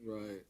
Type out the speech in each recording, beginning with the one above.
Right.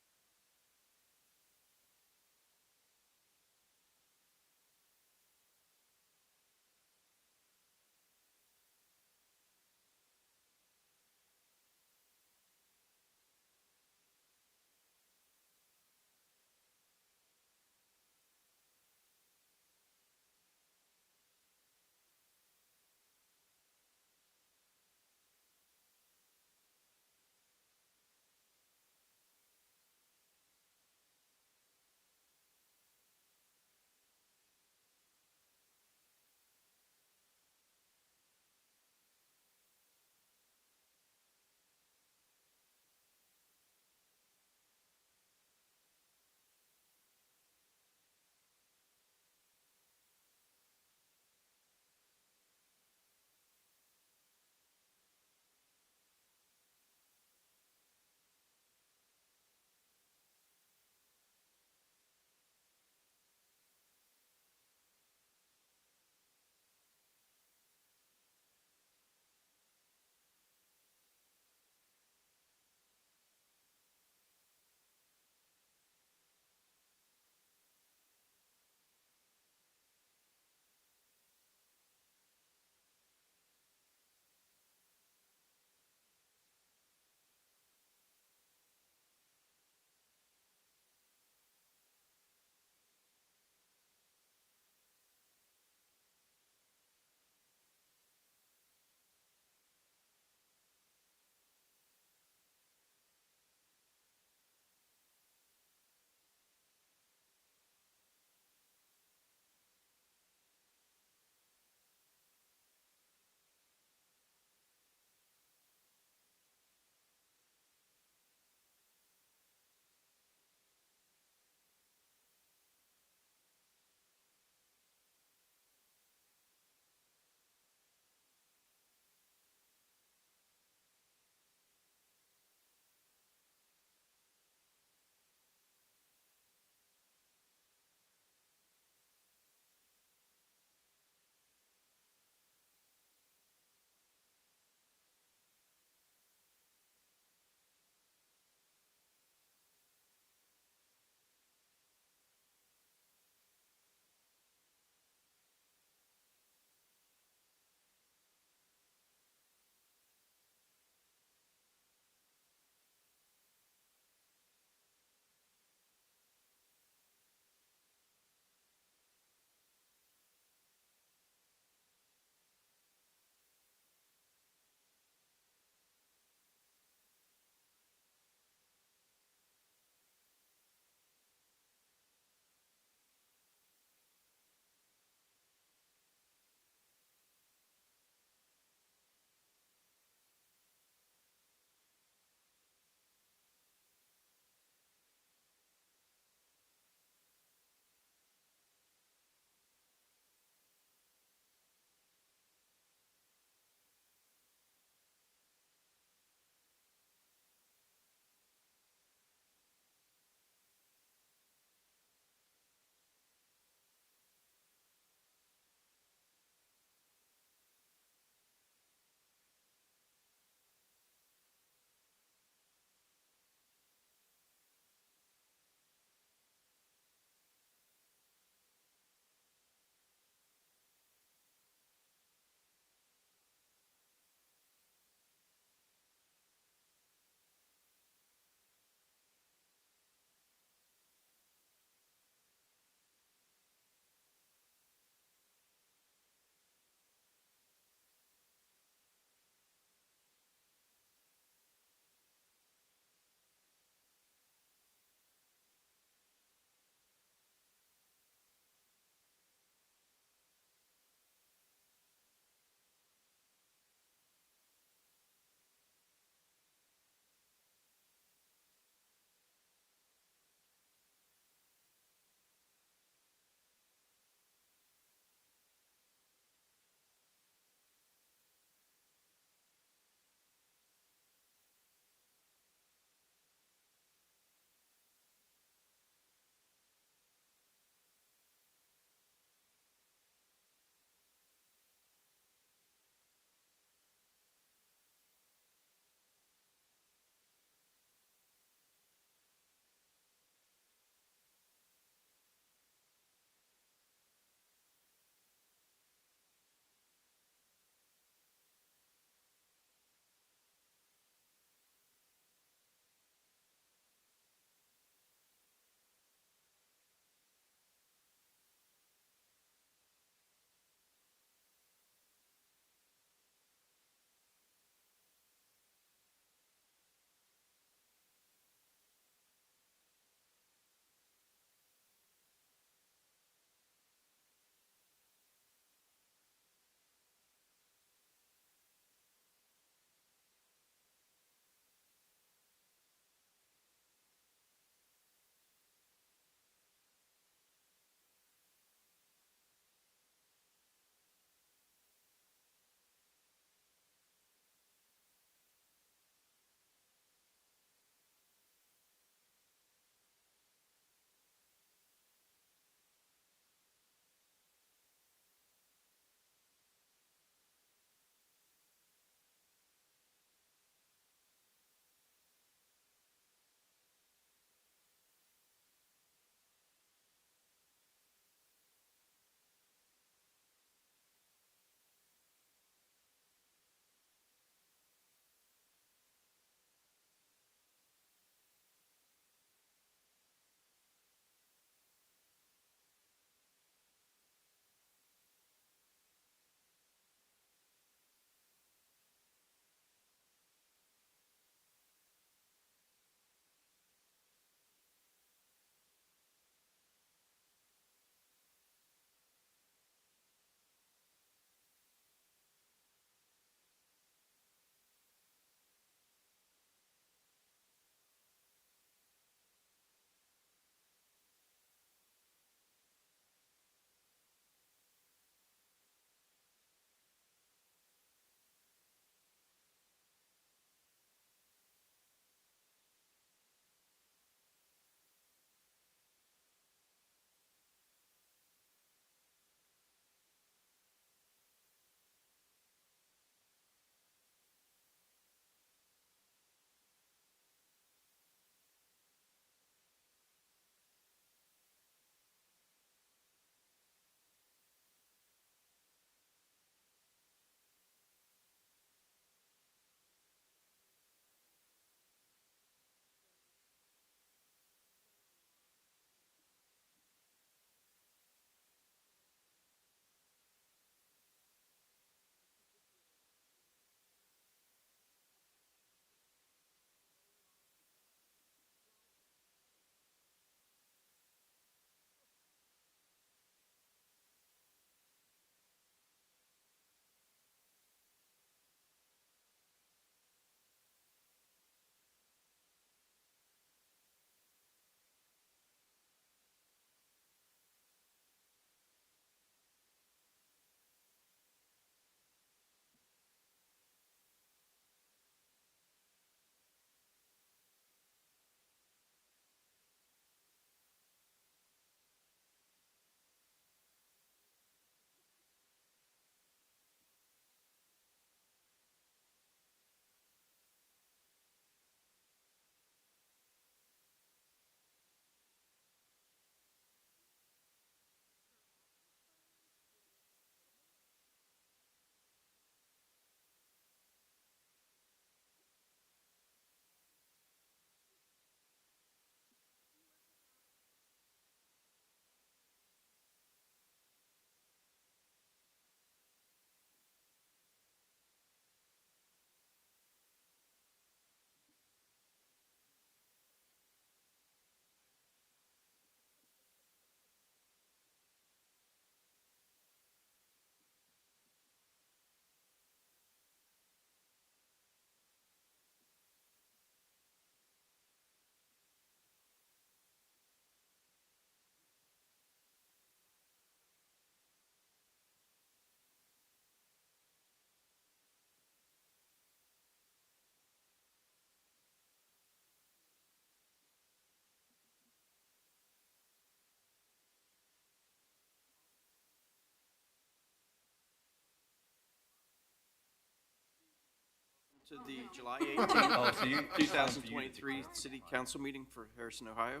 to the July 18th, 2023 City Council meeting for Harrison, Ohio.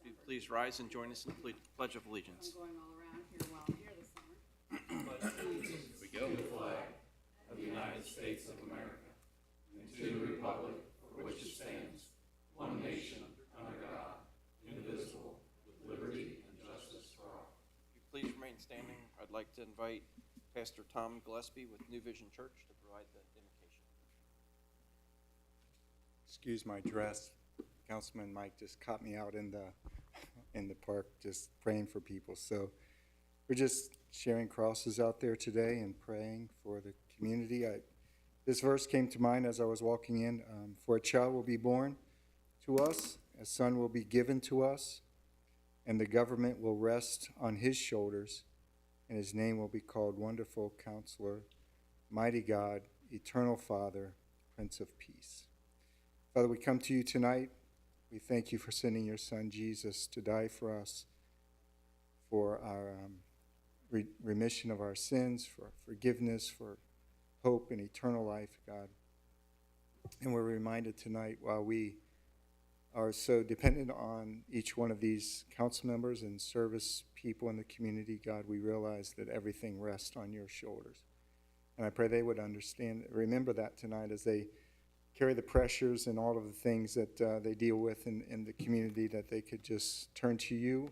If you please rise and join us in the Pledge of Allegiance. I'm going all around here while I'm here this summer. Here we go. To the flag of the United States of America and to the republic for which it stands, one nation, under God, indivisible, with liberty and justice for all. If you please remain standing, I'd like to invite Pastor Tom Gillespie with New Vision Church to provide the invocation. Excuse my dress. Councilman Mike just caught me out in the park just praying for people. So we're just sharing crosses out there today and praying for the community. This verse came to mind as I was walking in. For a child will be born to us, a son will be given to us, and the government will rest on his shoulders, and his name will be called Wonderful Counselor, Mighty God, Eternal Father, Prince of Peace. Father, we come to you tonight. We thank you for sending your son Jesus to die for us, for our remission of our sins, for forgiveness, for hope and eternal life, God. And we're reminded tonight, while we are so dependent on each one of these council members and service people in the community, God, we realize that everything rests on your shoulders. And I pray they would understand, remember that tonight as they carry the pressures and all of the things that they deal with in the community, that they could just turn to you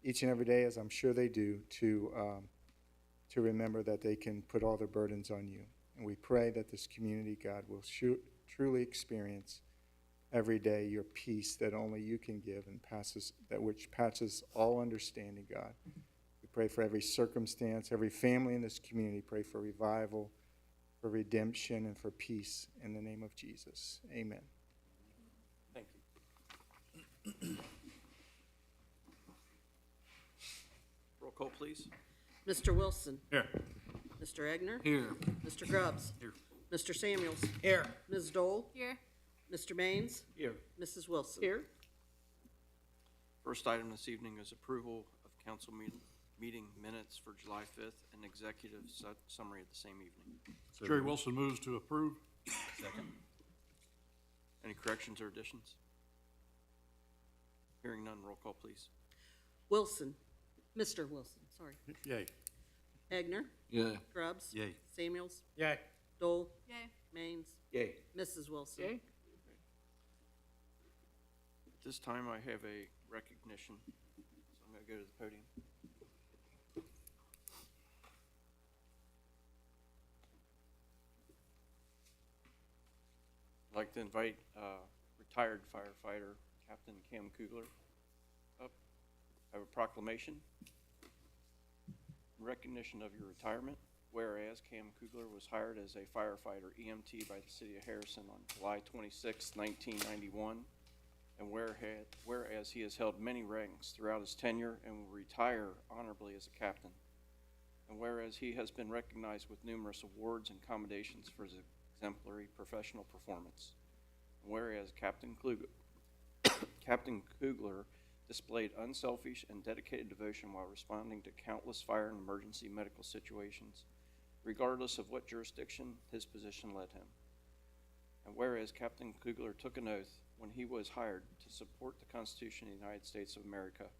each and every day, as I'm sure they do, to remember that they can put all their burdens on you. And we pray that this community, God, will truly experience every day your peace that only you can give and which passes all understanding, God. We pray for every circumstance, every family in this community. Pray for revival, for redemption, and for peace in the name of Jesus. Amen. Thank you. Roll call, please. Mr. Wilson. Here. Mr. Egner. Here. Mr. Grubbs. Here. Mr. Samuels. Here. Ms. Dole. Here. Mr. Baines. Here. Mrs. Wilson. Here. First item this evening is approval of council meeting minutes for July 5th and executive summary of the same evening. Jerry Wilson moves to approve. Second. Any corrections or additions? Hearing none, roll call, please. Wilson. Mr. Wilson, sorry. Yay. Egner. Yeah. Grubbs. Yay. Samuels. Yay. Dole. Yay. Maines. Yay. Mrs. Wilson. At this time, I have a recognition, so I'm going to go to the podium. I'd like to invite retired firefighter Captain Cam Kugler up. I have a proclamation. In recognition of your retirement, whereas Cam Kugler was hired as a firefighter EMT by the City of Harrison on July 26, 1991, and whereas he has held many ranks throughout his tenure and will retire honorably as a captain, and whereas he has been recognized with numerous awards and commendations for his exemplary professional performance, and whereas Captain Kugler displayed unselfish and dedicated devotion while responding to countless fire and emergency medical situations, regardless of what jurisdiction his position led him. And whereas Captain Kugler took an oath when he was hired to support the Constitution of the United States of America,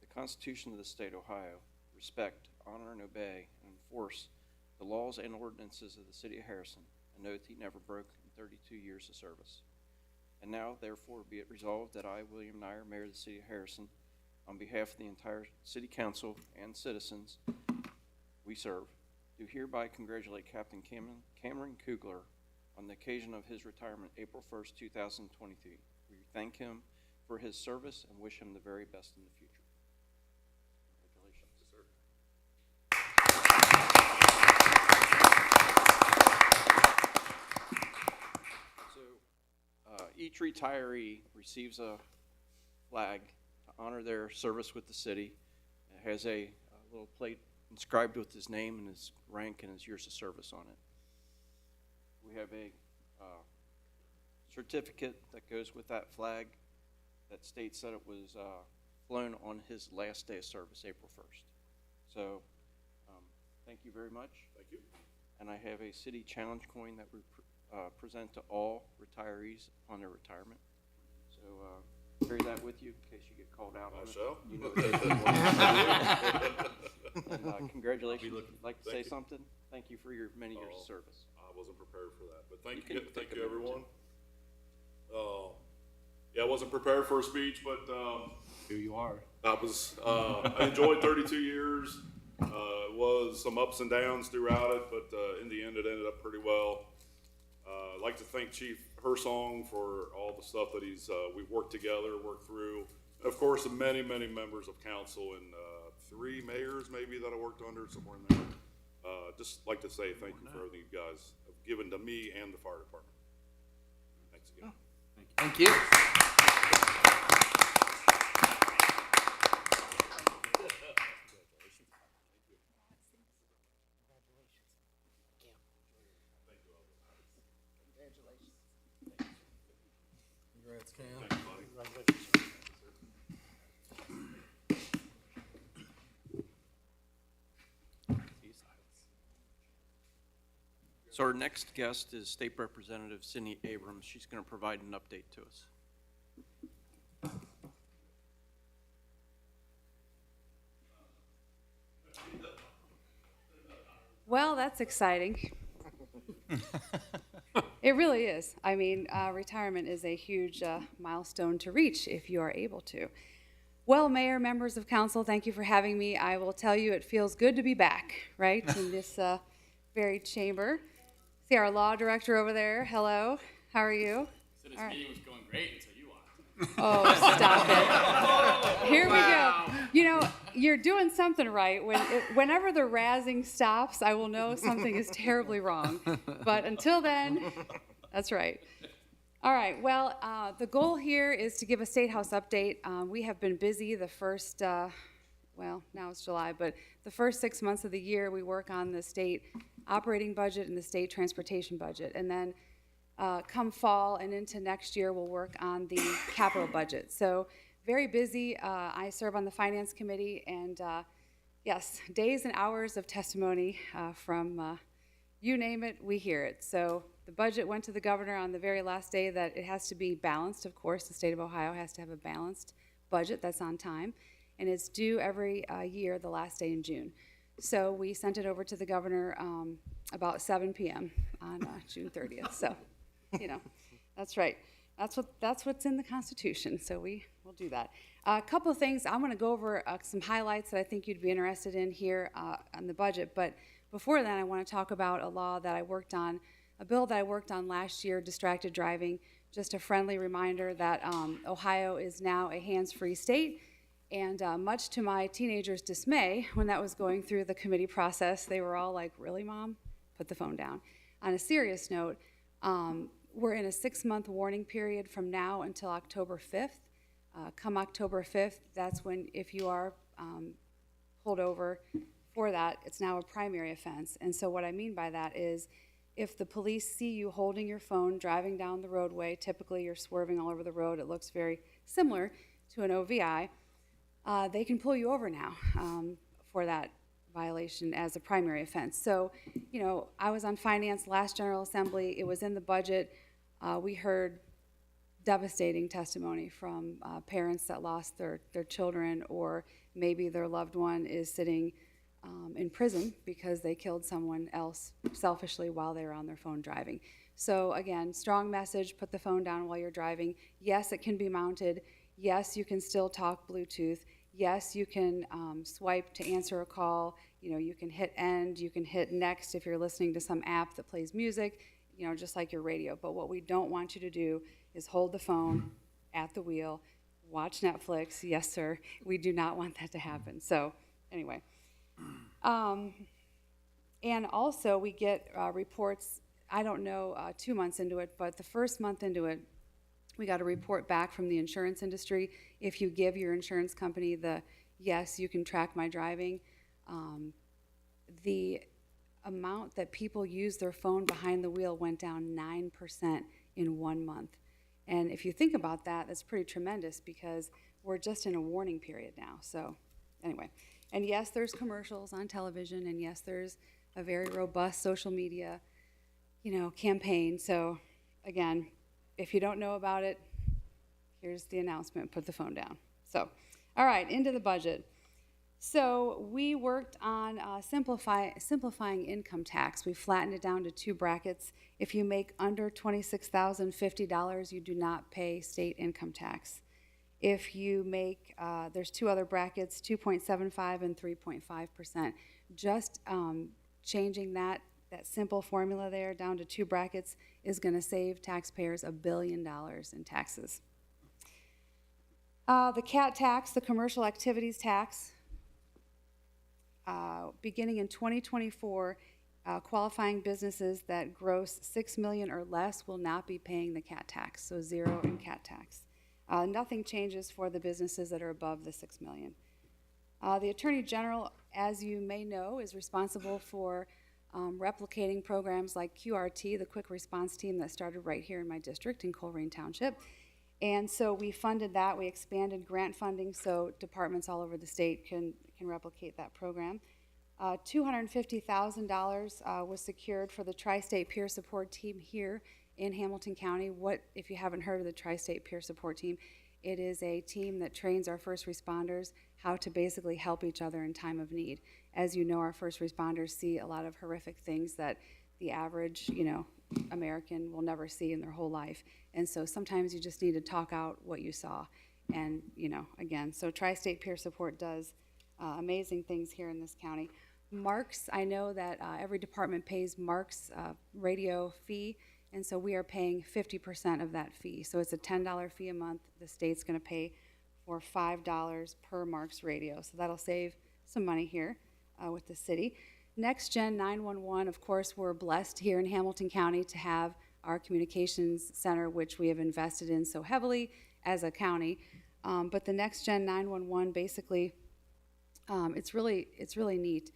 the Constitution of the State of Ohio, respect, honor, and obey, and enforce the laws and ordinances of the City of Harrison, an oath he never broke in 32 years of service. And now, therefore, be it resolved that I, William Nyer, Mayor of the City of Harrison, on behalf of the entire City Council and citizens we serve, do hereby congratulate Captain Cameron Kugler on the occasion of his retirement, April 1st, 2023. We thank him for his service and wish him the very best in the future. Congratulations. Yes, sir. Each retiree receives a flag to honor their service with the city. It has a little plate inscribed with his name and his rank and his years of service on it. We have a certificate that goes with that flag that states that it was flown on his last day of service, April 1st. So thank you very much. Thank you. And I have a city challenge coin that present to all retirees upon their retirement. So carry that with you in case you get called out on I it. shall. You know and congratulations. If you'd like to say something, thank you for your many years of service. I wasn't prepared for that, but thank You you, can thank take you, a minute, everyone. Yeah, I wasn't prepared for a speech, but, Here you are. I enjoyed 32 years. Was some ups and downs throughout it, but, in the end, it ended up pretty well. I'd like to thank Chief Hersong for all the stuff that we've worked together, worked through. And of course, the many, many members of council and, 3 mayors maybe that I worked under, somewhere in there. Just like to say thank you for everything you guys have given to me and the fire department. Thanks again. Thank you. Congrats, Cam. So our next guest is State Representative Cindy Abrams. She's going to provide an update to us. Well, that's exciting. It really is. I mean, retirement is a huge milestone to reach if you are able to. Well, Mayor, members of council, thank you for having me. I will tell you, it feels good to be back, right, in this very chamber. See our law director over there. Hello. How are you? So this meeting was going great until you walked. Oh, stop it. Here we go. You know, you're doing something right. Whenever the razzing stops, I will know something is terribly wrong. But until then, that's right. All right, well, the goal here is to give a State House update. We have been busy the first, well, now it's July, but the first 6 months of the year, we work on the state operating budget and the state transportation budget. And then come fall and into next year, we'll work on the capital budget. So very busy. I serve on the finance committee, and yes, days and hours of testimony from you name it, we hear it. So the budget went to the governor on the very last day that it has to be balanced. Of course, the state of Ohio has to have a balanced budget that's on time, and it's due every year the last day in June. So we sent it over to the governor about 7 p.m. on June 30th. So, you know, that's right. That's what's in the Constitution. So we will do that. A couple of things. I'm going to go over some highlights that I think you'd be interested in here on the budget. But before that, I want to talk about a law that I worked on, a bill that I worked on last year, distracted driving. Just a friendly reminder that Ohio is now a hands-free state. And much to my teenagers' dismay, when that was going through the committee process, they were all like, "Really, Mom? Put the phone down." On a serious note, we're in a 6-month warning period from now until October 5th. Come October 5th, that's when, if you are pulled over for that, it's now a primary offense. And so what I mean by that is, if the police see you holding your phone, driving down the roadway, typically you're swerving all over the road, it looks very similar to an OVI, they can pull you over now for that violation as a primary offense. So, you know, I was on finance last General Assembly. It was in the budget. We heard devastating testimony from parents that lost their children, or maybe their loved one is sitting in prison because they killed someone else selfishly while they were on their phone driving. So again, strong message, put the phone down while you're driving. Yes, it can be mounted. Yes, you can still talk Bluetooth. Yes, you can swipe to answer a call. You know, you can hit end, you can hit next if you're listening to some app that plays music, you know, just like your radio. But what we don't want you to do is hold the phone at the wheel, watch Netflix. Yes, sir. We do not want that to happen. So anyway. And also we get reports, I don't know 2 months into it, but the first month into it, we got a report back from the insurance industry. If you give your insurance company the, yes, you can track my driving, the amount that people use their phone behind the wheel went down 9% in 1 month. And if you think about that, that's pretty tremendous because we're just in a warning period now. So anyway, and yes, there's commercials on television, and yes, there's a very robust social media. campaign. So again, if you don't know about it, here's the announcement, put the phone down. So, all right, into the budget. So we worked on simplifying income tax. We flattened it down to 2 brackets. If you make under $26,050, you do not pay state income tax. If you make, there's 2 other brackets, 2.75 and 3.5%. Just changing that simple formula there down to 2 brackets is going to save taxpayers $1 billion in taxes. The CAT tax, the commercial activities tax, beginning in 2024, qualifying businesses that gross $6 million or less will not be paying the CAT tax, so 0 in CAT tax. Nothing changes for the businesses that are above the $6 million. The Attorney General, as you may know, is responsible for replicating programs like QRT, the Quick Response Team that started right here in my district in Colerain Township. And so we funded that. We expanded grant funding so departments all over the state can replicate that program. $250,000 was secured for the Tri-State Peer Support Team here in Hamilton County. If you haven't heard of the Tri-State Peer Support Team, it is a team that trains our first responders how to basically help each other in time of need. As you know, our first responders see a lot of horrific things that the average, American will never see in their whole life. And so sometimes you just need to talk out what you saw. And, again, so Tri-State Peer Support does amazing things here in this county. Marks, I know that every department pays Marks radio fee, and so we are paying 50% of that fee. So it's a $10 fee a month. The state's going to pay for $5 per Marks radio. So that'll save some money here with the city. Next Gen 911, of course, we're blessed here in Hamilton County to have our communications center, which we have invested in so heavily as a county. But the Next Gen 911, basically, it's really neat.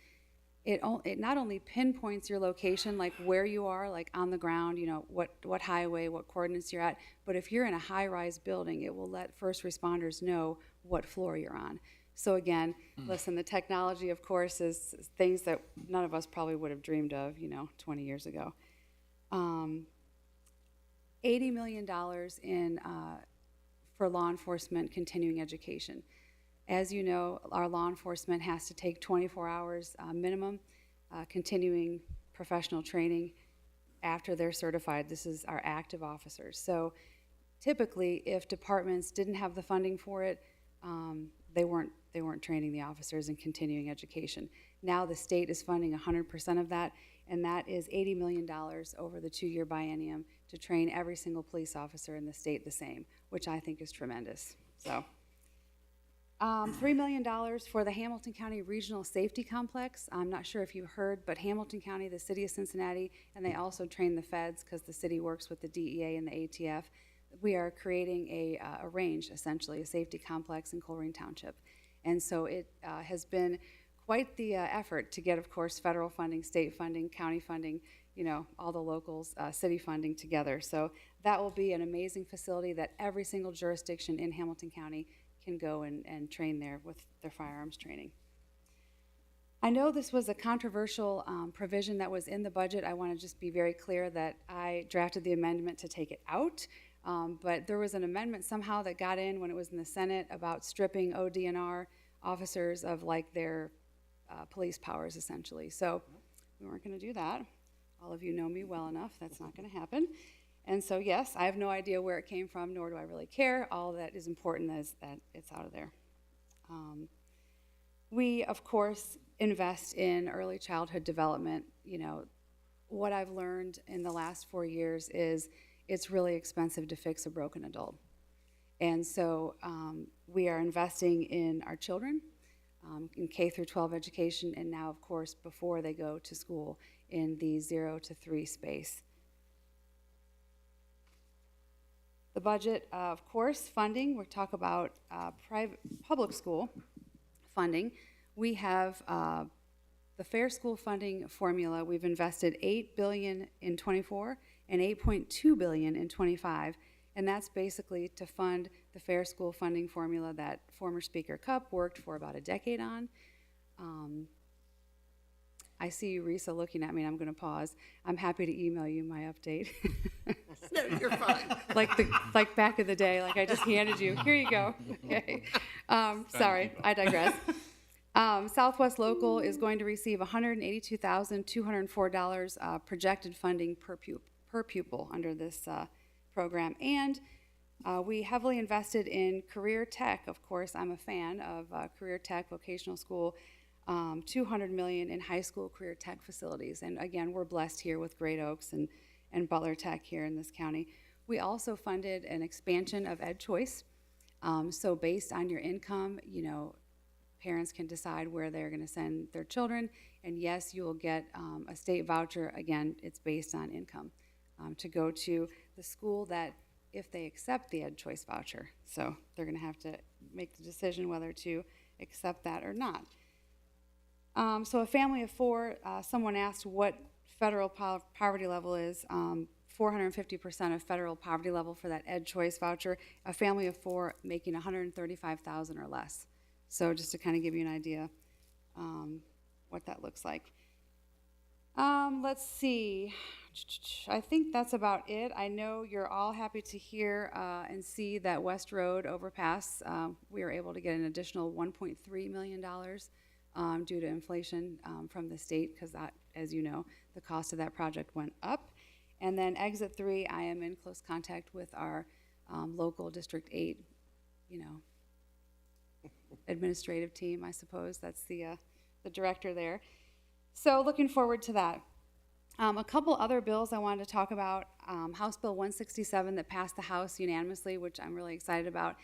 It not only pinpoints your location, like where you are, like on the ground, what highway, what coordinates you're at, but if you're in a high-rise building, it will let first responders know what floor you're on. So again, listen, the technology, of course, is things that none of us probably would have dreamed of, 20 years ago. $80 million for law enforcement continuing education. As you know, our law enforcement has to take 24 hours minimum continuing professional training after they're certified. This is our active officers. So typically, if departments didn't have the funding for it, they weren't training the officers in continuing education. Now the state is funding 100% of that, and that is $80 million over the 2-year biennium to train every single police officer in the state the same, which I think is tremendous. So, $3 million for the Hamilton County Regional Safety Complex. I'm not sure if you heard, but Hamilton County, the city of Cincinnati, and they also train the feds because the city works with the DEA and the ATF. We are creating a range, essentially, a safety complex in Colerain Township. And so it has been quite the effort to get, of course, federal funding, state funding, county funding, all the locals, city funding together. So that will be an amazing facility that every single jurisdiction in Hamilton County can go and train there with their firearms training. I know this was a controversial provision that was in the budget. I want to just be very clear that I drafted the amendment to take it out. But there was an amendment somehow that got in when it was in the Senate about stripping ODNR officers of their police powers, essentially. So we weren't going to do that. All of you know me well enough. That's not going to happen. And so, yes, I have no idea where it came from, nor do I really care. All that is important is that it's out of there. We, of course, invest in early childhood development. What I've learned in the last 4 years is it's really expensive to fix a broken adult. And so we are investing in our children, in K through 12 education, and now, of course, before they go to school in the 0 to 3 space. The budget, of course, funding, we'll talk about public school funding. We have the fair school funding formula. We've invested $8 billion in 24 and $8.2 billion in 25, and that's basically to fund the fair school funding formula that former Speaker Cupp worked for about a decade on. I see you, Risa, looking at me, and I'm going to pause. I'm happy to email you my update. No, you're fine. like back in the day, like I just handed you, here you go. Okay. Sorry, I digress. Southwest Local is going to receive $182,204 projected funding per pupil under this program. And we heavily invested in career tech. Of course, I'm a fan of career tech, vocational school, $200 million in high school career tech facilities. And again, we're blessed here with Great Oaks and Butler Tech here in this county. We also funded an expansion of Ed Choice. So based on your income, you know, parents can decide where they're going to send their children. And yes, you will get a state voucher. Again, it's based on income to go to the school that, if they accept the Ed Choice voucher. So they're going to have to make the decision whether to accept that or not. So a family of four, someone asked what federal poverty level is. 450% of federal poverty level for that Ed Choice voucher. A family of four making $135,000 or less. So just to kind of give you an idea what that looks like. Let's see. I think that's about it. I know you're all happy to hear and see that West Road overpass, we were able to get an additional $1.3 million due to inflation from the state, because that, as you know, the cost of that project went up. And then Exit 3, I am in close contact with our local District 8, you know, administrative team, I suppose. That's the director there. So looking forward to that. A couple other bills I wanted to talk about. House Bill 167 that passed the House unanimously, which I'm really excited about.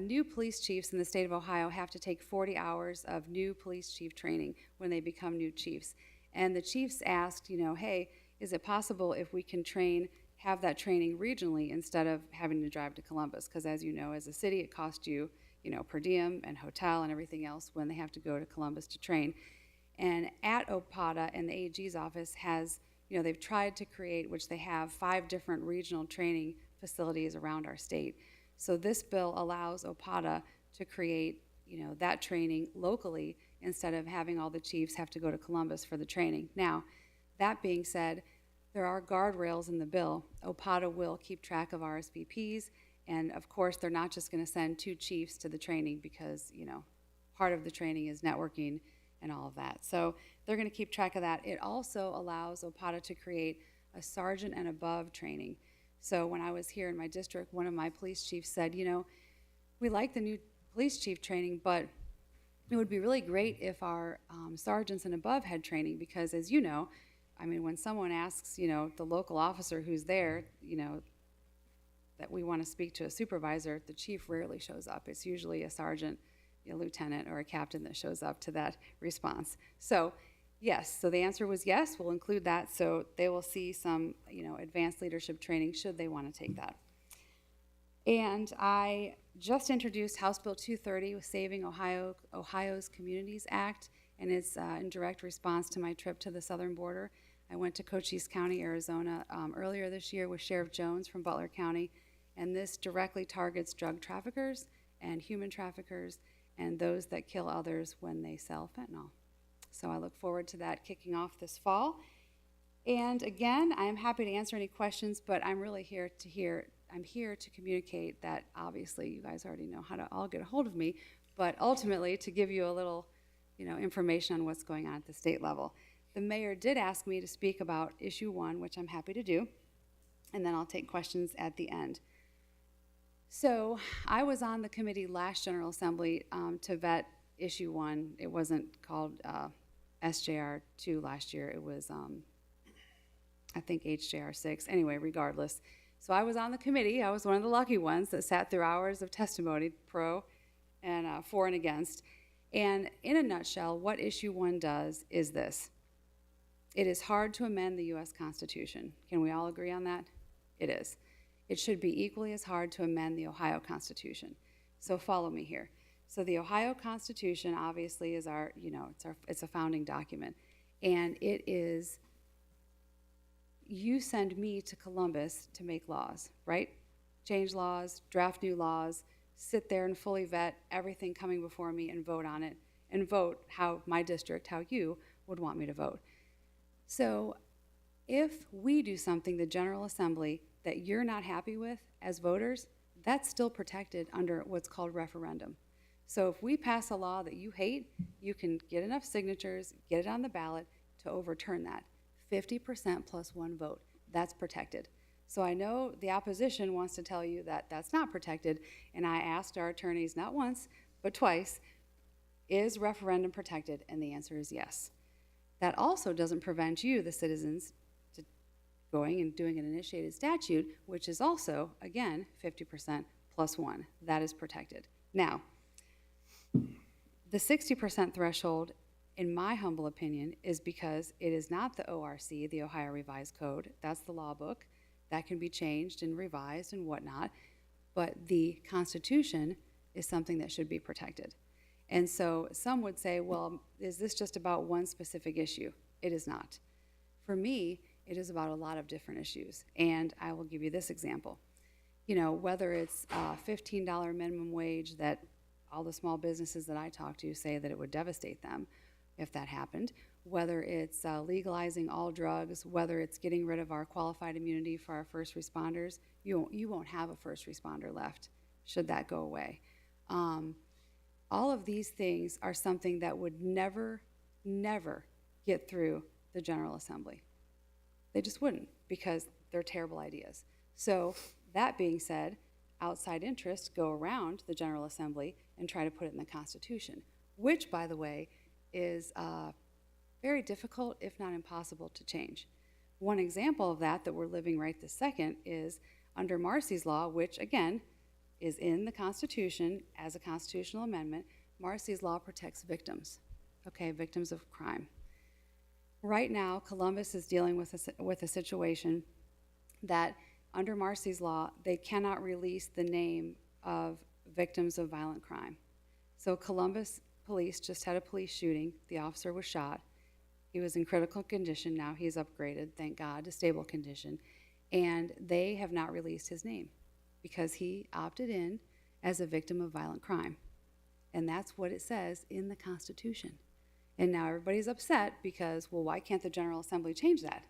New police chiefs in the state of Ohio have to take 40 hours of new police chief training when they become new chiefs. And the chiefs asked, you know, hey, is it possible if we can have that training regionally instead of having to drive to Columbus? Because as you know, as a city, it costs you, you know, per diem and hotel and everything else when they have to go to Columbus to train. And at OPATA and the AG's office has, you know, they've tried to create, which they have, 5 different regional training facilities around our state. So this bill allows OPATA to create, you know, that training locally instead of having all the chiefs have to go to Columbus for the training. Now, that being said, there are guardrails in the bill. OPATA will keep track of RSVPs, and of course, they're not just going to send 2 chiefs to the training because, you know, part of the training is networking and all of that. So they're going to keep track of that. It also allows OPATA to create a sergeant and above training. So when I was here in my district, one of my police chiefs said, you know, we like the new police chief training, but it would be really great if our sergeants and above had training, because as you know, I mean, when someone asks, you know, the local officer who's there, you know, that we want to speak to a supervisor, the chief rarely shows up. It's usually a sergeant, a lieutenant, or a captain that shows up to that response. So yes, so the answer was yes, we'll include that, so they will see some, you know, advanced leadership training should they want to take that. And I just introduced House Bill 230 with Saving Ohio's Communities Act, and it's in direct response to my trip to the southern border. I went to Cochise County, Arizona earlier this year with Sheriff Jones from Butler County, and this directly targets drug traffickers and human traffickers and those that kill others when they sell fentanyl. So I look forward to that kicking off this fall. And again, I am happy to answer any questions, but I'm really here to communicate that obviously you guys already know how to all get a hold of me, but ultimately to give you a little, you know, information on what's going on at the state level. The mayor did ask me to speak about issue 1, which I'm happy to do, and then I'll take questions at the end. So I was on the committee last General Assembly to vet issue 1. It wasn't called SJR 2 last year. It was, I think, HJR 6. Anyway, regardless. So I was on the committee. I was one of the lucky ones that sat through hours of testimony, pro and for and against. And in a nutshell, what issue 1 does is this. It is hard to amend the U.S. Constitution. Can we all agree on that? It is. It should be equally as hard to amend the Ohio Constitution. So follow me here. So the Ohio Constitution obviously is our, you know, it's a founding document. And it is, you send me to Columbus to make laws, right? Change laws, draft new laws, sit there and fully vet everything coming before me and vote on it, and vote how my district, how you would want me to vote. So if we do something, the General Assembly, that you're not happy with as voters, that's still protected under what's called referendum. So if we pass a law that you hate, you can get enough signatures, get it on the ballot to overturn that. 50% plus one vote, that's protected. So I know the opposition wants to tell you that that's not protected, and I asked our attorneys not once, but twice, is referendum protected? And the answer is yes. That also doesn't prevent you, the citizens, to going and doing an initiated statute, which is also, again, 50% plus one. That is protected. Now, the 60% threshold, in my humble opinion, is because it is not the ORC, the Ohio Revised Code. That's the law book. That can be changed and revised and whatnot. But the Constitution is something that should be protected. And so some would say, well, is this just about one specific issue? It is not. For me, it is about a lot of different issues. And I will give you this example. You know, whether it's a $15 minimum wage that all the small businesses that I talk to say that it would devastate them if that happened, whether it's legalizing all drugs, whether it's getting rid of our qualified immunity for our first responders, you won't have a first responder left should that go away. All of these things are something that would never, never get through the General Assembly. They just wouldn't, because they're terrible ideas. So that being said, outside interests go around the General Assembly and try to put it in the Constitution, which, by the way, is very difficult, if not impossible, to change. One example of that we're living right this second is under Marcy's Law, which, again, is in the Constitution as a constitutional amendment. Marcy's Law protects victims, okay, victims of crime. Right now, Columbus is dealing with a situation that under Marcy's Law, they cannot release the name of victims of violent crime. So Columbus police just had a police shooting. The officer was shot. He was in critical condition. Now he's upgraded, thank God, to stable condition. And they have not released his name because he opted in as a victim of violent crime. And that's what it says in the Constitution. And now everybody's upset because, well, why can't the General Assembly change that?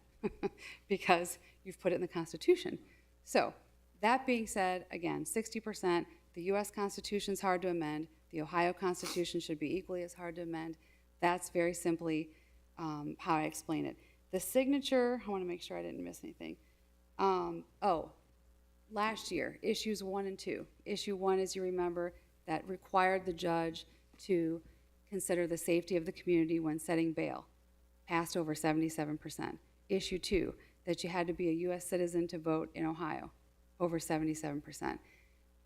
Because you've put it in the Constitution. So that being said, again, 60%, the US Constitution's hard to amend. The Ohio Constitution should be equally as hard to amend. That's very simply how I explain it. The signature, I want to make sure I didn't miss anything. Last year, issues 1 and 2. Issue 1, as you remember, that required the judge to consider the safety of the community when setting bail, passed over 77%. Issue 2, that you had to be a U.S. citizen to vote in Ohio, over 77%.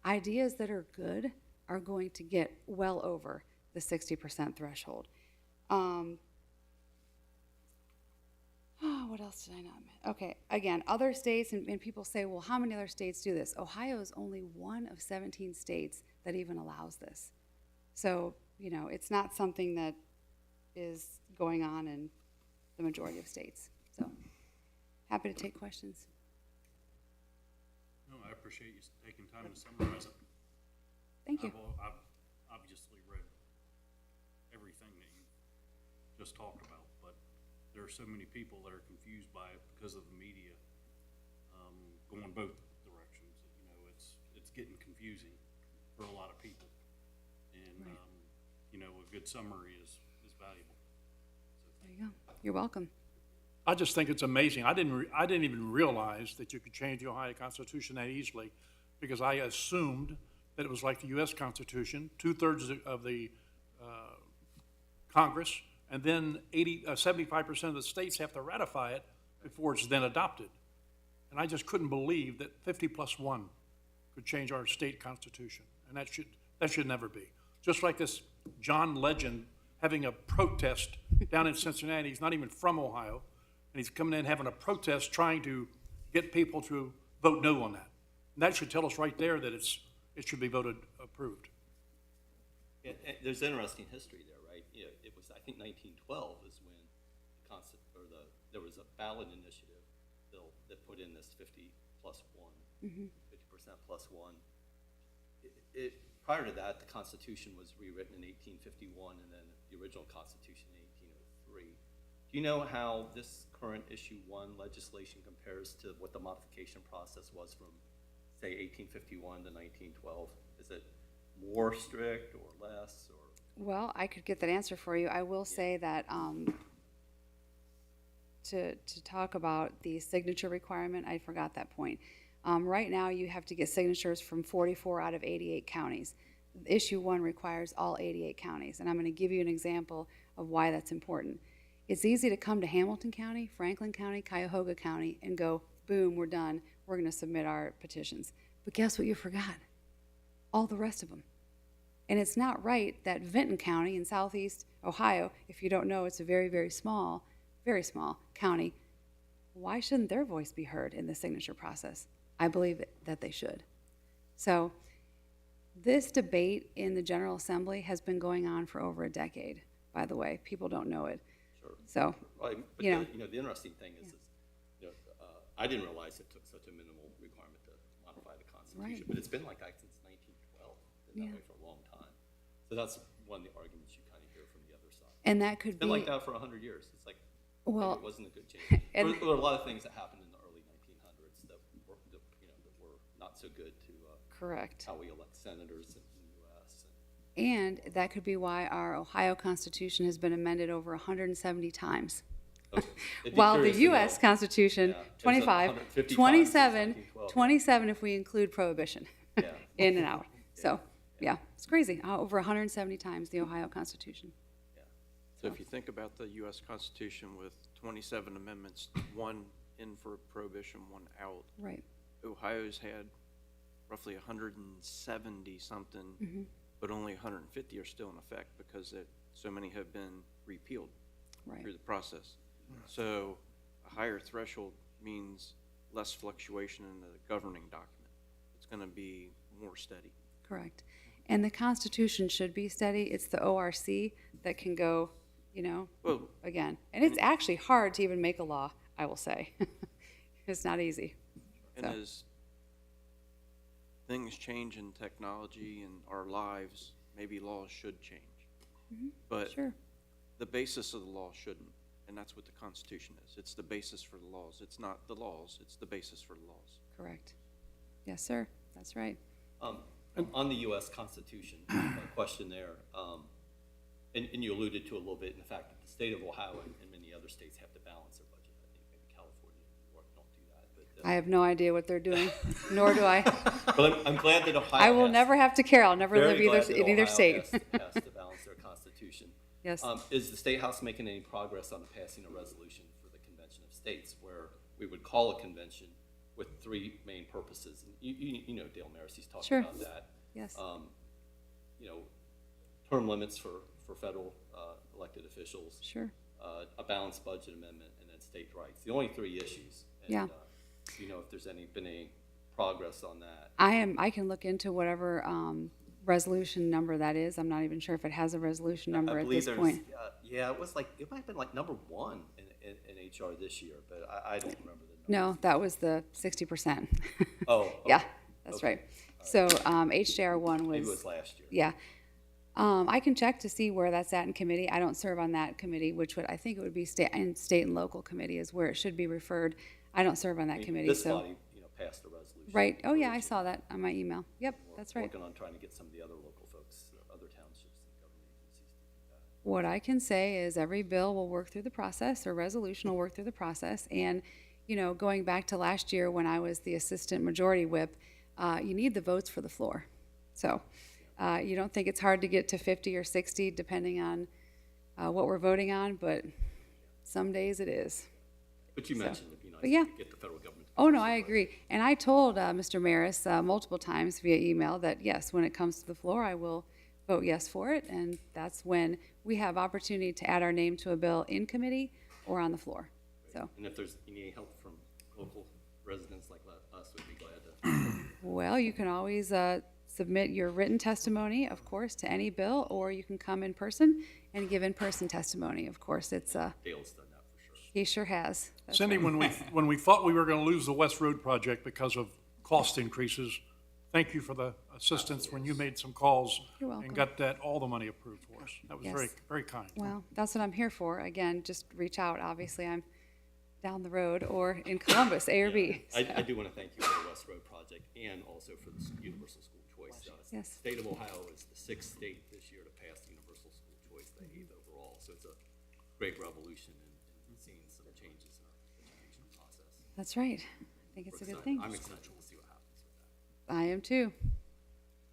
Ideas that are good are going to get well over the 60% threshold. What else did I not mention? Okay, again, other states, and people say, well, how many other states do this? Ohio is only one of 17 states that even allows this. So, you know, it's not something that is going on in the majority of states. So, happy to take questions. No, I appreciate you taking time to summarize it. Thank you. I've obviously read everything that you just talked about, but there are so many people that are confused by it because of the media going both directions. You know, it's getting confusing for a lot of people, and Right. You know, a good summary is valuable. So There you go. You're welcome. I just think it's amazing. I didn't even realize that you could change the Ohio Constitution that easily, because I assumed that it was like the U.S. Constitution, 2/3 of the Congress, and then 75% of the states have to ratify it before it's then adopted. And I just couldn't believe that 50+1 could change our state constitution, and that should never be. Just like this John Legend having a protest down in Cincinnati. He's not even from Ohio, and he's coming in having a protest trying to get people to vote no on that. And that should tell us right there that it should be voted approved. And there's interesting history there, right? You know, it was, I think, 1912 is when there was a ballot initiative bill that put in this 50+1, 50% plus one. Prior to that, the Constitution was rewritten in 1851, and then the original Constitution in 1803. Do you know how this current issue 1 legislation compares to what the modification process was from, say, 1851 to 1912? Is it more strict or less, or? Well, I could get that answer for you. I will say that to talk about the signature requirement, I forgot that point. Right now, you have to get signatures from 44 out of 88 counties. Issue 1 requires all 88 counties, and I'm going to give you an example of why that's important. It's easy to come to Hamilton County, Franklin County, Cuyahoga County, and go, boom, we're done. We're going to submit our petitions. But guess what you forgot? All the rest of them. And it's not right that Vinton County in southeast Ohio, if you don't know, it's a very, very small county. Why shouldn't their voice be heard in the signature process? I believe that they should. So this debate in the General Assembly has been going on for over a decade, by the way. People don't know it. Sure. So, Right, but you know. the interesting thing is, I didn't realize it took such a minimal requirement to modify the Constitution, Right. but it's been like that since 1912, been that Yeah. way for a long time. So that's one of the arguments you kind of hear from the other side. And that could It's been be, like that for 100 years. It's like, well, maybe it wasn't a good change. and- There were a lot of things that happened in the early 1900s that were not so good to correct. how we elect senators in the U.S. And that could be why our Ohio Constitution has been amended over 170 times. Okay. It'd be While the curious to U.S. know. Constitution, Yeah, it was 25, 150 times since 27, 1912. 27 if we include prohibition, Yeah. in and out. So, yeah, it's crazy. Over 170 times the Ohio Constitution. So if you think about the US Constitution with 27 amendments, 1 in for prohibition, 1 out, Right, Ohio's had roughly 170 something, but only 150 are still in effect because so many have been repealed right. through the process. So a higher threshold means less fluctuation in the governing document. It's going to be more steady. Correct. And the Constitution should be steady. It's the ORC that can go, Well, again. And it's actually hard to even make a law, I will say. It's not easy. and So. as things change in technology and our lives, maybe laws should change. But Sure. the basis of the law shouldn't, and that's what the Constitution is. It's the basis for the laws. It's not the laws, it's the basis for the laws. Correct. Yes, sir. That's right. On the U.S. Constitution, a question there, and you alluded to a little bit in the fact that the state of Ohio and many other states have to balance their budget. I think maybe California and New York don't do that. But, I have no idea what they're doing, nor do I. but I'm glad that Ohio I will has- never have to care. I'll never live very glad either that in either Ohio state. has to balance their constitution. Yes. Is the State House making any progress on passing a resolution for the Convention of States where we would call a convention with 3 main purposes? And you know Dale Maris's talking Sure. about that. Yes. Term limits for federal elected officials, Sure. a balanced budget amendment, and then state rights. The only 3 issues. And, Yeah. do you know if there's been any progress on that? I can look into whatever resolution number that is. I'm not even sure if it has a resolution number I at believe this there's, point. yeah, it might have been like number 1 in HR this year, but I don't remember the number. No, that was the 60%. Oh, okay. Yeah, that's Okay. right. So HJR 1 Maybe it was, was last year. yeah. I can check to see where that's at in committee. I don't serve on that committee, I think it would be state and local committee is where it should be referred. I don't serve on I that mean, committee, This so. body, passed a resolution. Right, oh yeah, I saw that on my email. Yep, We're that's right. Working on trying to get some of the other local folks, other townships and government agencies to do that. What I can say is every bill will work through the process, or resolution will work through the process. And, going back to last year when I was the assistant majority whip, you need the votes for the floor. So you don't think it's hard to get to 50 or 60 depending on what we're voting on, but some days it is. But you mentioned it'd be nice but yeah. to get the federal government. to Oh, no, pass I it, right? agree. And I told Mr. Maris multiple times via email that, yes, when it comes to the floor, I will vote yes for it. And that's when we have opportunity to add our name to a bill in committee or on the floor. So, And if there's any help from local residents like us, we'd be glad to. well, you can always submit your written testimony, of course, to any bill, or you can come in person and give in-person testimony. Of course, it's Dale's done that for sure. he sure has. That's Cindy, right. when we thought we were going to lose the West Road project because of cost increases, thank you for the assistance when you made some calls You're and welcome. got that, all the money approved for us. That was very, Yes. very kind. Well, that's what I'm here for. Again, just reach out. Obviously, I'm down the road or in Columbus, A or B. I do want to thank you for the West Road project and also for the universal school choice. Yes. The state of Ohio is the 6th state this year to pass universal school choice, the 8th overall. So it's a great revolution in seeing some changes in our education process. That's right. I think it's a good thing. I'm excited to see what happens with that. I am too.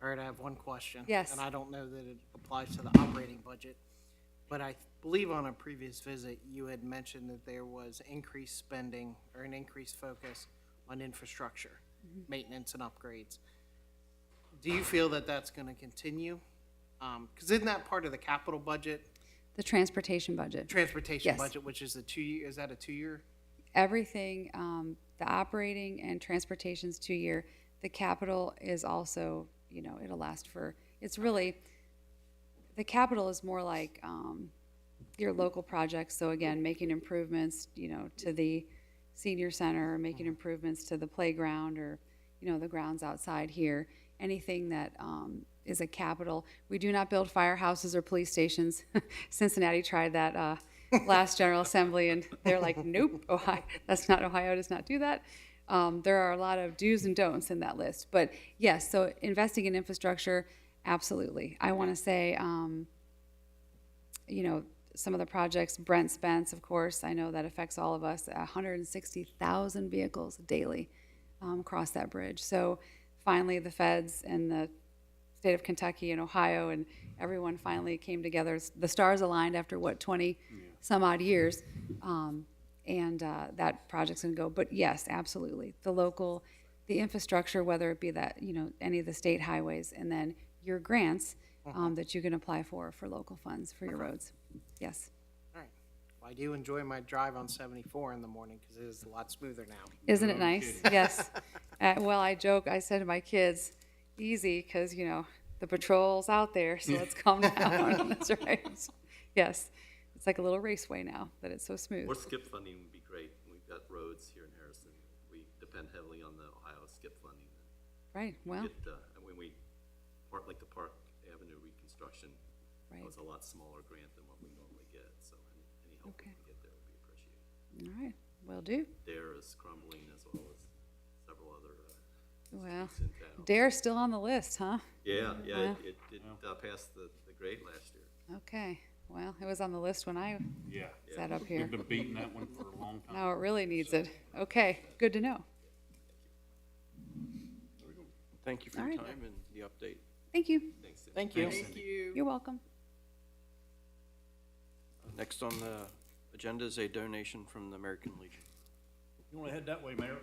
All right, I have one question. Yes. And I don't know that it applies to the operating budget, but I believe on a previous visit, you had mentioned that there was increased spending or an increased focus on infrastructure, maintenance and upgrades. Do you feel that that's going to continue? Because isn't that part of the capital budget, The transportation budget. transportation Yes. budget, which is a 2-year, is that a 2-year? Everything, the operating and transportation's 2-year. The capital is also, it'll last for, it's really, the capital is more like your local projects. So again, making improvements, to the senior center, or making improvements to the playground or, the grounds outside here. Anything that is a capital. We do not build firehouses or police stations. Cincinnati tried that last General Assembly, and they're like, nope, Ohio, Ohio does not do that. There are a lot of do's and don'ts in that list. But yes, so investing in infrastructure, absolutely. I want to say, some of the projects, Brent Spence, of course, I know that affects all of us, 160,000 vehicles daily cross that bridge. So finally, the feds and the state of Kentucky and Ohio and everyone finally came together. The stars aligned after, 20 some odd years. And that project's going to go. But yes, absolutely. The infrastructure, whether it be that, any of the state highways, and then your grants that you can apply for local funds for your roads. Yes. All right. Well, I do enjoy my drive on 74 in the morning because it is a lot smoother now. Isn't it nice? Yes. Well, I joke, I said to my kids, easy, because, the patrol's out there, so let's calm down. That's right. Yes. It's like a little raceway now that it's so smooth. More skip funding would be great. We've got roads here in Harrison. We depend heavily on the Ohio skip funding. Right, well, When we, like the Park Avenue reconstruction, right. was a lot smaller grant than what we normally get. So any help we Okay. can get there would be appreciated. All right, will do. Dare is crumbling as well as several other Well, streets in town. Dare's still on the list, huh? Yeah, Wow. it passed the grade last year. Okay, well, it was on the list when I Yeah. sat up here. We've been beating that one for a long time. Now it really needs it. Okay, good to know. Thank you for All your right. time and the update. Thank you. Thanks, Cindy. Thank you. Thanks, Cindy. You're welcome. Next on the agenda is a donation from the American Legion. You want to head that way, Mayor?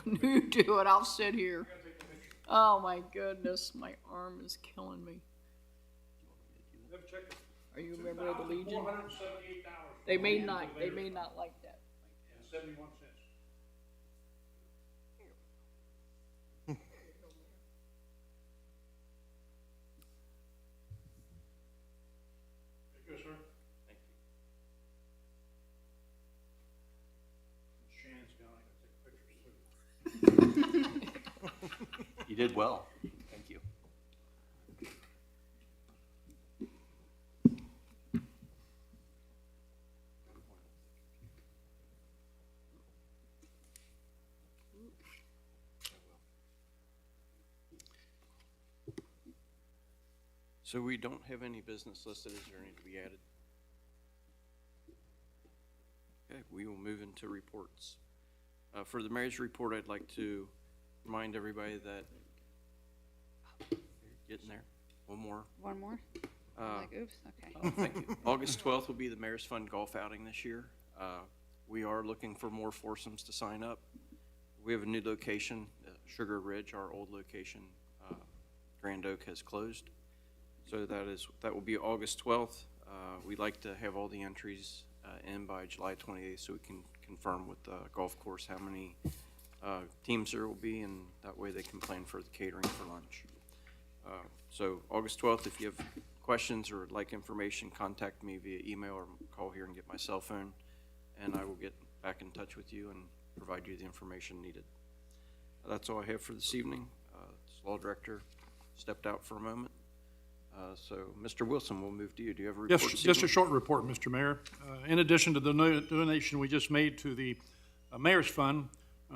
You do it, I'll sit here. Oh my goodness, my arm is killing me. Are you a member of the Legion? They may not like that. And 71 cents. Thank you, sir. Thank you. Shannon's gone, I gotta take pictures too. You did well. Thank you. So we don't have any business listed. Is there any to be added? Okay, we will move into reports. For the mayor's report, I'd like to remind everybody that, getting there, one more. One more? I'm like, oops, okay. Oh, thank you. August 12th will be the Mayor's Fund Golf Outing this year. We are looking for more foursomes to sign up. We have a new location, Sugar Ridge, our old location. Grand Oak has closed. So that will be August 12th. We'd like to have all the entries in by July 28th so we can confirm with the golf course how many teams there will be, and that way they can plan for the catering for lunch. So August 12th, if you have questions or would like information, contact me via email or call here and get my cell phone, and I will get back in touch with you and provide you the information needed. That's all I have for this evening. This law director stepped out for a moment. So, Mr. Wilson, we'll move to you. Do you have a report Yes, this just a evening? short report, Mr. Mayor. In addition to the donation we just made to the Mayor's Fund,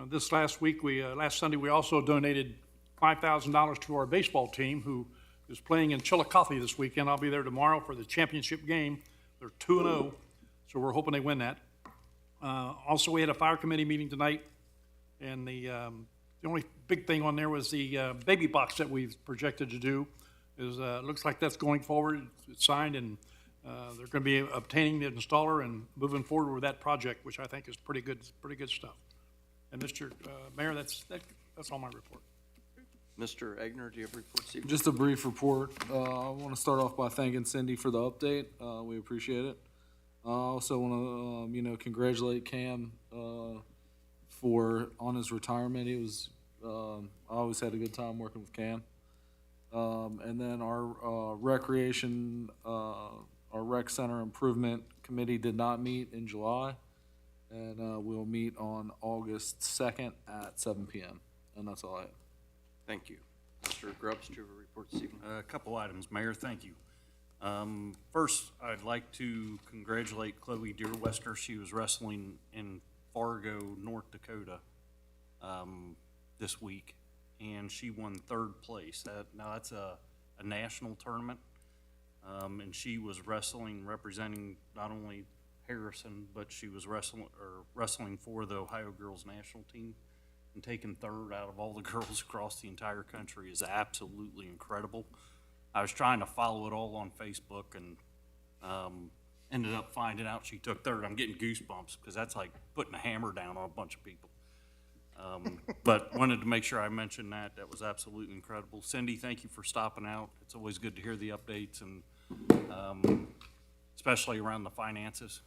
this last week, last Sunday, we also donated $5,000 to our baseball team, who is playing in Chillicothe this weekend. I'll be there tomorrow for the championship game. They're 2-0, so we're hoping they win that. Also, we had a fire committee meeting tonight, and the only big thing on there was the baby box that we've projected to do. Looks like that's going forward. It's signed, and they're going to be obtaining the installer and moving forward with that project, which I think is pretty good stuff. And Mr. Mayor, that's all my report. Mr. Egner, do you have a report this evening? Just a brief report. I want to start off by thanking Cindy for the update. We appreciate it. I also want to, congratulate Cam on his retirement. He was, I always had a good time working with Cam. And then our our rec center improvement committee did not meet in July, and we'll meet on August 2nd at 7 p.m. And that's all I have. Thank you. Mr. Grubbs, do you have a report this evening? A couple items, Mayor, thank you. First, I'd like to congratulate Chloe Deerwester. She was wrestling in Fargo, North Dakota, this week, and she won 3rd place. Now that's a national tournament, and she was representing not only Harrison, but she was wrestling for the Ohio girls national team, and taking 3rd out of all the girls across the entire country is absolutely incredible. I was trying to follow it all on Facebook, and ended up finding out she took 3rd. I'm getting goosebumps because that's like putting a hammer down on a bunch of people. But wanted to make sure I mentioned that. That was absolutely incredible. Cindy, thank you for stopping out. It's always good to hear the updates, and especially around the finances,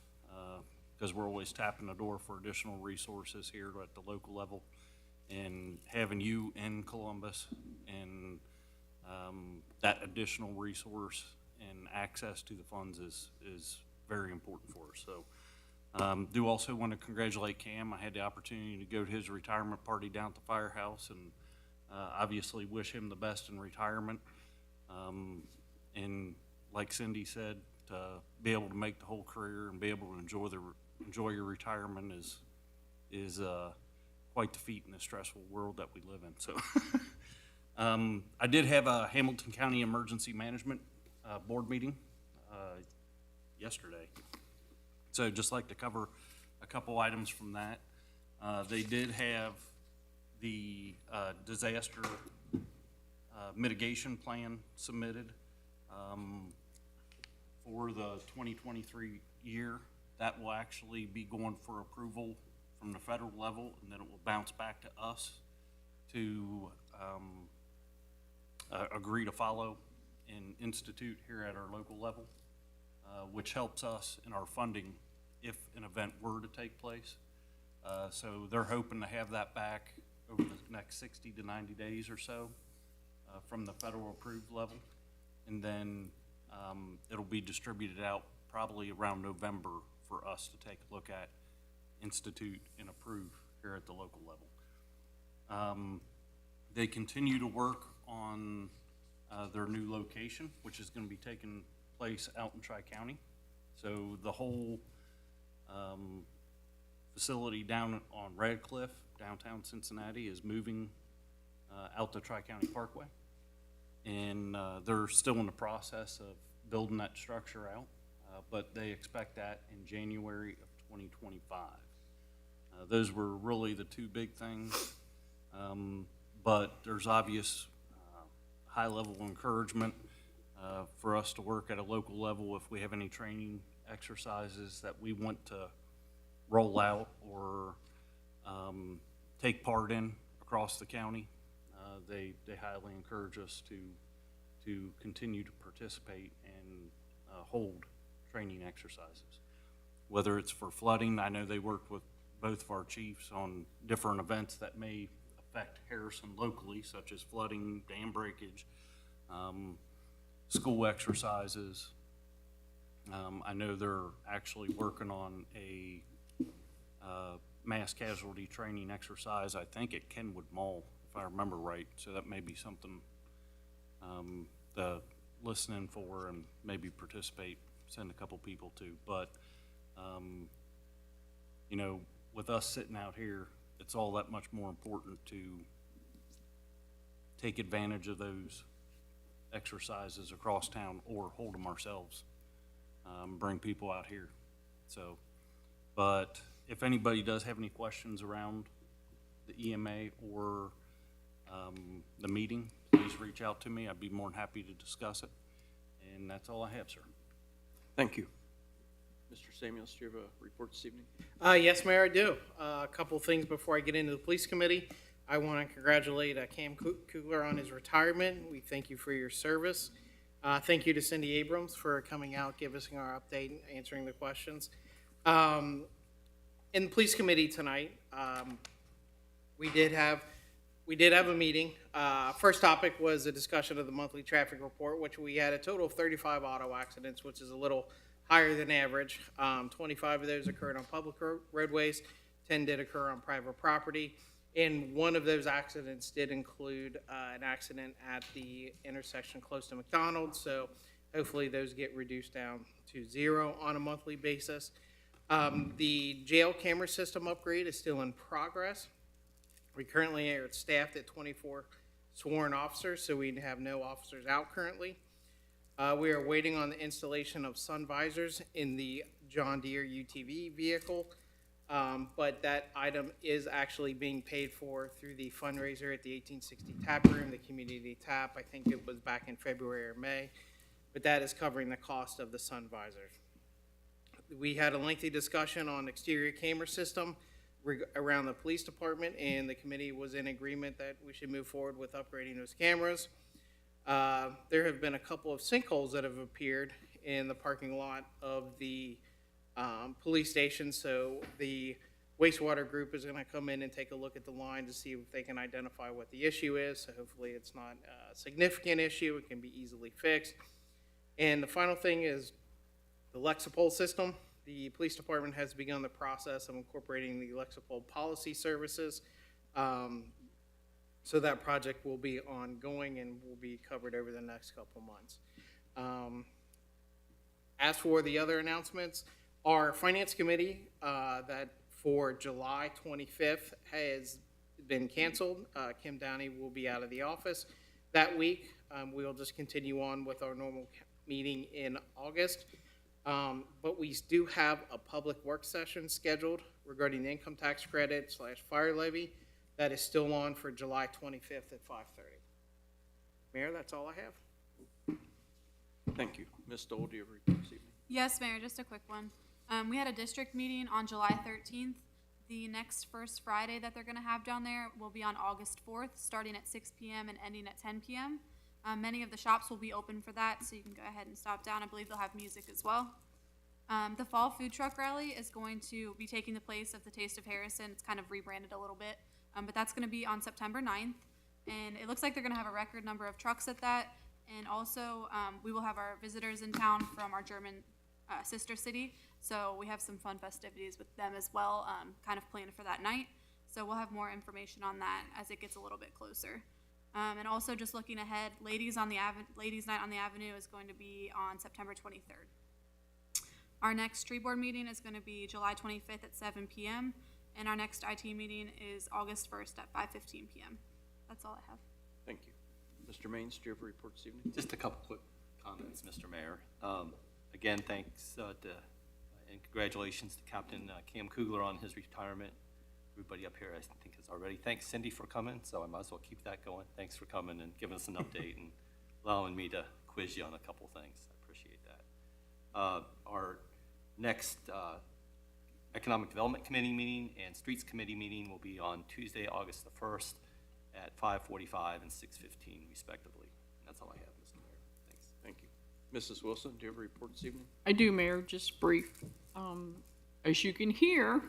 because we're always tapping the door for additional resources here at the local level. And having you in Columbus and that additional resource and access to the funds is very important for us. So do also want to congratulate Cam. I had the opportunity to go to his retirement party down at the firehouse, and obviously wish him the best in retirement. And like Cindy said, to be able to make the whole career and be able to enjoy your retirement is quite the feat in the stressful world that we live in. So I did have a Hamilton County Emergency Management Board meeting yesterday. So just like to cover a couple items from that. They did have the disaster mitigation plan submitted for the 2023 year. That will actually be going for approval from the federal level, and then it will bounce back to us to agree to follow and institute here at our local level, which helps us in our funding if an event were to take place. So they're hoping to have that back over the next 60 to 90 days or so from the federal approved level. And then it'll be distributed out probably around November for us to take a look at, institute, and approve here at the local level. They continue to work on their new location, which is going to be taking place out in Tri-County. So the whole facility down on Radcliffe, downtown Cincinnati, is moving out to Tri-County Parkway. And they're still in the process of building that structure out, but they expect that in January of 2025. Those were really the two big things, but there's obvious high level of encouragement for us to work at a local level if we have any training exercises that we want to roll out or take part in across the county. They highly encourage us to continue to participate and hold training exercises. Whether it's for flooding, I know they work with both of our chiefs on different events that may affect Harrison locally, such as flooding, dam breakage, school exercises. I know they're actually working on a mass casualty training exercise, I think at Kenwood Mall, if I remember right. So that may be something to listen in for and maybe participate, send a couple people to. But, you know, with us sitting out here, it's all that much more important to take advantage of those exercises across town or hold them ourselves, bring people out here. So, but if anybody does have any questions around the EMA or the meeting, please reach out to me. I'd be more than happy to discuss it. And that's all I have, sir. Thank you. Mr. Samuels, do you have a report this evening? Yes, Mayor, I do. A couple things before I get into the police committee. I want to congratulate Cam Kugler on his retirement. We thank you for your service. Thank you to Cindy Abrams for coming out, giving us our update, and answering the questions. In the police committee tonight, we did have a meeting. First topic was a discussion of the monthly traffic report, which we had a total of 35 auto accidents, which is a little higher than average. 25 of those occurred on public roadways, 10 did occur on private property. And one of those accidents did include an accident at the intersection close to McDonald's. So hopefully those get reduced down to 0 on a monthly basis. The jail camera system upgrade is still in progress. We currently are staffed at 24 sworn officers, so we have no officers out currently. We are waiting on the installation of sun visors in the John Deere UTV vehicle. But that item is actually being paid for through the fundraiser at the 1860 Tap Room, the community tap. I think it was back in February or May, but that is covering the cost of the sun visors. We had a lengthy discussion on exterior camera system around the police department, and the committee was in agreement that we should move forward with upgrading those cameras. There have been a couple of sinkholes that have appeared in the parking lot of the police station, so the wastewater group is going to come in and take a look at the line to see if they can identify what the issue is. So hopefully it's not a significant issue. It can be easily fixed. And the final thing is the Lexipol system. The police department has begun the process of incorporating the Lexipol policy services. So that project will be ongoing and will be covered over the next couple months. As for the other announcements, our finance committee that for July 25th has been canceled. Kim Downey will be out of the office that week. We'll just continue on with our normal meeting in August. But we do have a public work session scheduled regarding the income tax credit / fire levy that is still on for July 25th at 5:30. Mayor, that's all I have. Thank you. Ms. Dole, do you have a report this evening? Yes, Mayor, just a quick one. We had a district meeting on July 13th. The next first Friday that they're going to have down there will be on August 4th, starting at 6 p.m. and ending at 10 p.m. Many of the shops will be open for that, so you can go ahead and stop down. I believe they'll have music as well. The fall food truck rally is going to be taking the place of the Taste of Harrison. It's kind of rebranded a little bit, but that's going to be on September 9th. And it looks like they're going to have a record number of trucks at that. And also, we will have our visitors in town from our German sister city. So we have some fun festivities with them as well, kind of planned for that night. So we'll have more information on that as it gets a little bit closer. And also just looking ahead, Ladies Night on the Avenue is going to be on September 23rd. Our next tree board meeting is going to be July 25th at 7 p.m. And our next IT meeting is August 1st at 5:15 p.m. That's all I have. Thank you. Mr. Maines, do you have a report this evening? Just a couple quick comments, Mr. Mayor. Again, thanks and congratulations to Captain Cam Kugler on his retirement. Everybody up here, I think, has already. Thanks, Cindy, for coming, so I might as well keep that going. Thanks for coming and giving us an update and allowing me to quiz you on a couple things. I appreciate that. Our next Economic Development Committee meeting and Streets Committee meeting will be on Tuesday, August the 1st at 5:45 and 6:15 respectively. That's all I have, Mr. Mayor. Thanks. Thank you. Mrs. Wilson, do you have a report this evening? I do, Mayor, just brief. As you can hear,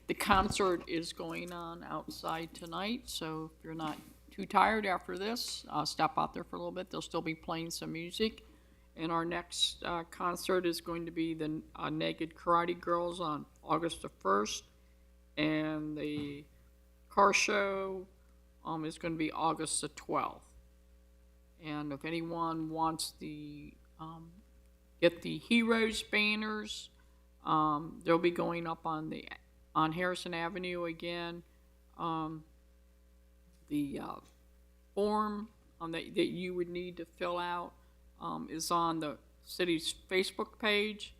the concert is going on outside tonight, so if you're not too tired after this, stop out there for a little bit. They'll still be playing some music. And our next concert is going to be the Naked Karate Girls on August the 1st And the car show, is gonna be August the 12th. And if anyone wants get the Heroes banners, they'll be going up on Harrison Avenue again. The form that you would need to fill out is on the city's Facebook page.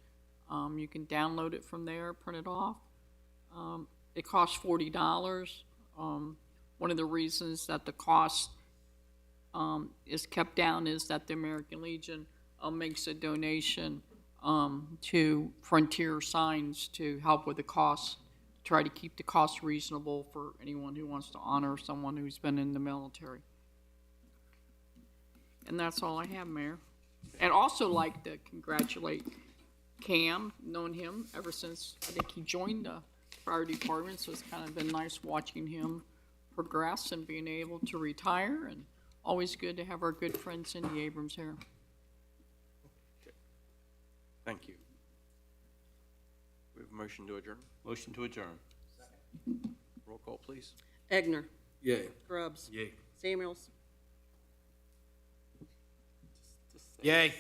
You can download it from there, print it off. It costs $40. One of the reasons that the cost is kept down is that the American Legion makes a donation to Frontier Signs to help with the cost, try to keep the cost reasonable for anyone who wants to honor someone who's been in the military. And that's all I have, Mayor. And also like to congratulate Cam, known him ever since I think he joined the fire department, so it's kind of been nice watching him progress and being able to retire, and always good to have our good friend Cindy Abrams here. Thank you. We have a motion to adjourn. Motion to adjourn. Roll call, please. Egner. Yay. Grubbs. Yay. Samuels. Yay.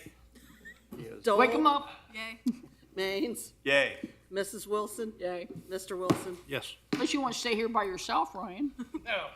Dole. Wake him up. Yay. Maines. Yay. Mrs. Wilson. Yay. Mr. Wilson. Yes. Unless you want to stay here by yourself, Ryan. No.